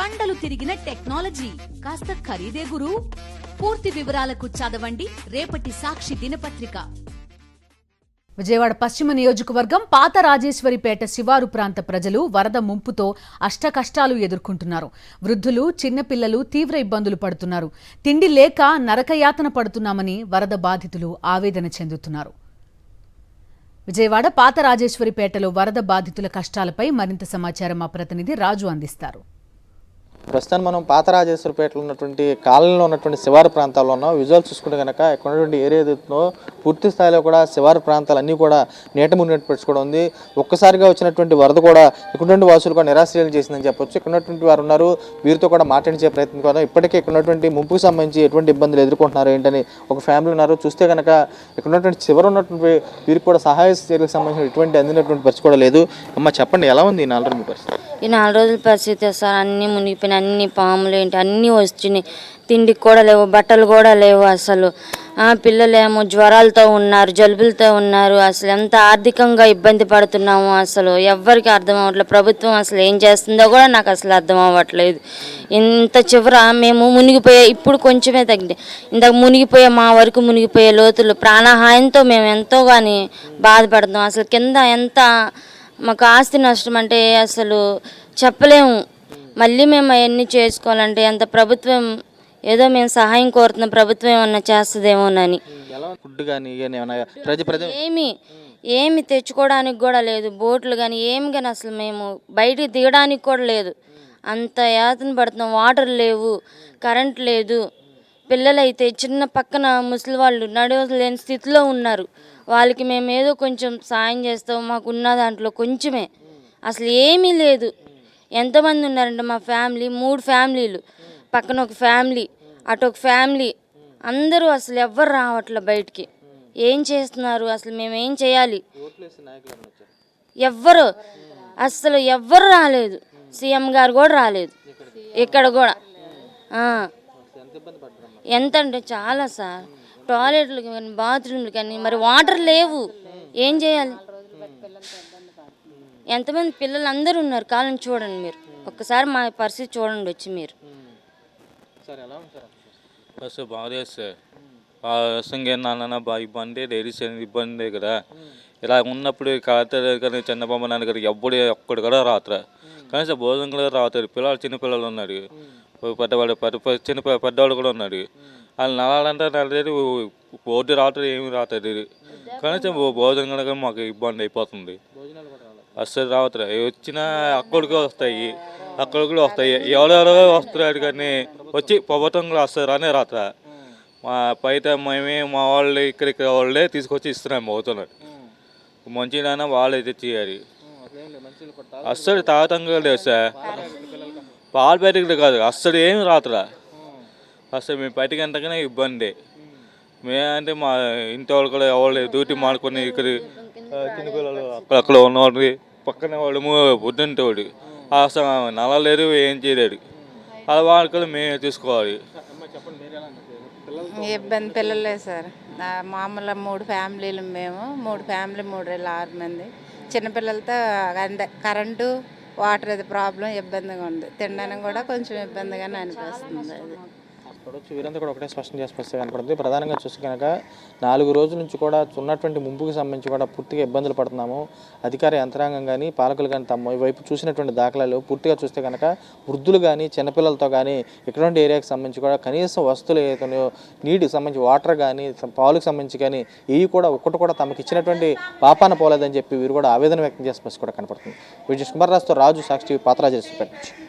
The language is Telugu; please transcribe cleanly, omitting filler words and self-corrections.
కండలు తిరిగిన టెక్నాలజీ కాస్త ఖరీదే గురు. పూర్తి వివరాలకు చదవండి రేపటి సాక్షి దినపత్రిక. విజయవాడ పశ్చిమ నియోజకవర్గం పాత రాజేశ్వరిపేట శివారు ప్రాంత ప్రజలు వరద ముంపుతో అష్టకష్టాలు ఎదుర్కొంటున్నారు. వృద్ధులు, చిన్నపిల్లలు తీవ్ర ఇబ్బందులు పడుతున్నారు. తిండి లేక నరకయాతన పడుతున్నామని వరద బాధితులు ఆవేదన చెందుతున్నారు. విజయవాడ పాత రాజేశ్వరిపేటలో వరద బాధితుల కష్టాలపై మరింత సమాచారం మా ప్రతినిధి రాజు అందిస్తారు. ప్రస్తుతం మనం పాత రాజేశ్వరిపేటలో ఉన్నటువంటి కాలనీలో ఉన్నటువంటి శివారు ప్రాంతాల్లో ఉన్నాం. విజువల్ చూసుకుంటే కనుక ఇక్కడ ఉన్నటువంటి ఏరియా ఏదైతుందో పూర్తి స్థాయిలో కూడా శివారు ప్రాంతాలన్నీ కూడా నీట మునిగినట్టు పరిస్థితి ఉంది. ఒక్కసారిగా వచ్చినటువంటి వరద కూడా ఇక్కడ వాసులు కూడా నిరాశ్రయాలు చేసిందని చెప్పొచ్చు. ఇక్కడ ఉన్నటువంటి వారు ఉన్నారు, వీరితో కూడా మాట్లాడించే ప్రయత్నం కూడా ఇప్పటికే ఇక్కడ ఉన్నటువంటి ముంపుకు సంబంధించి ఎటువంటి ఇబ్బందులు ఎదుర్కొంటున్నారు ఏంటని ఒక ఫ్యామిలీ ఉన్నారు. చూస్తే కనుక ఇక్కడ ఉన్నటువంటి చివరి ఉన్నటువంటి వీరికి కూడా సహాయ చర్యలకు సంబంధించిన ఎటువంటి అందినటువంటి పరిస్థితి కూడా లేదు. అమ్మ చెప్పండి, ఎలా ఉంది ఈ 4 రోజుల పరిస్థితి? ఈ 4 రోజుల పరిస్థితి సార్, అన్నీ మునిగిపోయినాయి, అన్ని పాములు ఏంటి అన్నీ వచ్చినాయి. తిండికి కూడా లేవు, బట్టలు కూడా లేవు. అసలు పిల్లలేమో జ్వరాలతో ఉన్నారు, జలుబులతో ఉన్నారు. అసలు ఎంత ఆర్థికంగా ఇబ్బంది పడుతున్నాము అసలు ఎవ్వరికి అర్థం అవ్వట్లేదు. ప్రభుత్వం అసలు ఏం చేస్తుందో కూడా నాకు అసలు అర్థం అవ్వట్లేదు. ఇంత చివర మేము మునిగిపోయే, ఇప్పుడు కొంచెమే తగ్గింది, ఇంతకు మునిగిపోయే మా వరకు మునిగిపోయే లోతులు ప్రాణహాయంతో మేము ఎంతో కానీ బాధపడుతున్నాం. అసలు కింద ఎంత మాకు ఆస్తి నష్టం అంటే అసలు చెప్పలేము. మళ్ళీ మేము అవన్నీ చేసుకోవాలంటే అంత ప్రభుత్వం ఏదో మేము సహాయం కోరుతున్నాం, ప్రభుత్వం ఏమన్నా చేస్తుందేమోనని. ఏమి తెచ్చుకోవడానికి కూడా లేదు, బోట్లు కానీ ఏమి కానీ అసలు మేము బయటికి దిగడానికి కూడా లేదు. అంత యాతన పడుతున్నాం. వాటర్ లేవు, కరెంట్ లేదు. పిల్లలైతే చిన్న పక్కన ముసలి వాళ్ళు నడవలేని స్థితిలో ఉన్నారు. వాళ్ళకి మేము ఏదో కొంచెం సాయం చేస్తాం, మాకున్న దాంట్లో కొంచెమే, అసలు ఏమీ లేదు. ఎంతమంది ఉన్నారంటే మా ఫ్యామిలీ 3 ఫ్యామిలీలు, పక్కన ఒక ఫ్యామిలీ, అటు ఒక ఫ్యామిలీ, అందరూ అసలు ఎవ్వరు రావట్లే బయటికి. ఏం చేస్తున్నారు అసలు, మేము ఏం చేయాలి? అసలు ఎవ్వరు రాలేదు. సీఎం గారు కూడా రాలేదు ఇక్కడ కూడా. ఎంత అంటే చాలా సార్, టాయిలెట్లు కానీ బాత్రూమ్లు కానీ మరి వాటర్ లేవు, ఏం చేయాలి? ఎంతమంది పిల్లలు అందరూ ఉన్నారు. కాలం చూడండి మీరు, ఒక్కసారి మా పరిస్థితి చూడండి వచ్చి మీరు. బస్సు బాగా చేస్తే నాన్న బాగా ఇబ్బంది, లేడీస్ ఇబ్బంది కదా. ఇలా ఉన్నప్పుడు కాదు కానీ చంద్రబాబు నాన్న గారు ఎప్పుడు ఒక్కడు కూడా రాత్ర కనీసం భోజనం కూడా రావుతారు. చిన్నపిల్లలు ఉన్నారు, పెద్దవాళ్ళు పెద్దవాళ్ళు కూడా ఉన్నారు. వాళ్ళు నలాలంటే నల్లలేదు, బోర్డు రాత్రి ఏమి రాత్రి కనీసం భోజనం కూడా మాకు ఇబ్బంది అయిపోతుంది. అస్సలు రావుతారు, వచ్చినా అక్కడికి వస్తాయి, అక్కడ కూడా వస్తాయి, ఎవరెవరో వస్తున్నారు కానీ వచ్చి ప్రభుత్వం కూడా వస్తారు రానే రాత్ర. మా పైత మా వాళ్ళు ఇక్కడ వాళ్ళే తీసుకొచ్చి ఇస్తున్నాము అవుతున్నారు. మంచిగా వాళ్ళే తెచ్చేయాలి. అస్సలు తాగతంగా లేదు సార్, పాలు బయటకు కాదు అస్సలు ఏమి రాత్రా. అసలు మేము బయటకి ఎంతగానే ఇబ్బంది. మేమంటే మా ఇంటి వాళ్ళు కూడా ఎవరు డ్యూటీ మాడుకొని ఇక్కడ చిన్నపిల్లలు అక్కడ ఉన్నవాడు పక్కన వాడు బుద్ధింటేవాడు అసలు నల లేదు, ఏం చేయలేడు. అలా వాళ్ళు కూడా మేమే చూసుకోవాలి. ఇబ్బంది పిల్లలే సార్. మామూలుగా 3 ఫ్యామిలీలు, మేము 3 ఫ్యామిలీ 6 మంది. చిన్నపిల్లలతో కరెంటు వాటర్ అది ప్రాబ్లం ఇబ్బందిగా ఉంది. తినడానికి కూడా కొంచెం ఇబ్బందిగానే అనిపిస్తుంది. అది చూడొచ్చు, వీరంతా కూడా ఒకటే స్పష్టం చేసి కనపడుతుంది. ప్రధానంగా చూస్తే కనుక 4 రోజుల నుంచి కూడా ఉన్నటువంటి ముంపుకి సంబంధించి కూడా పూర్తిగా ఇబ్బందులు పడుతున్నాము. అధికార యంత్రాంగం కానీ పాలకులు కానీ తమ వైపు చూసినటువంటి దాఖలాలు పూర్తిగా చూస్తే కనుక వృద్ధులు కానీ చిన్నపిల్లలతో కానీ ఇటువంటి ఏరియాకి సంబంధించి కూడా కనీసం వస్తువులు ఏదైతున్నాయో నీటికి సంబంధించి వాటర్ కానీ పాలకు సంబంధించి కానీ ఇవి కూడా ఒక్కటి కూడా తమకు ఇచ్చినటువంటి పాపాన పోలేదని చెప్పి వీరు కూడా ఆవేదన వ్యక్తం చేసే కూడా కనపడుతుంది. విజయ్ కుమార్ రాజుతో రాజు, సాక్షి, పాత రాజేశ్వరిపేట.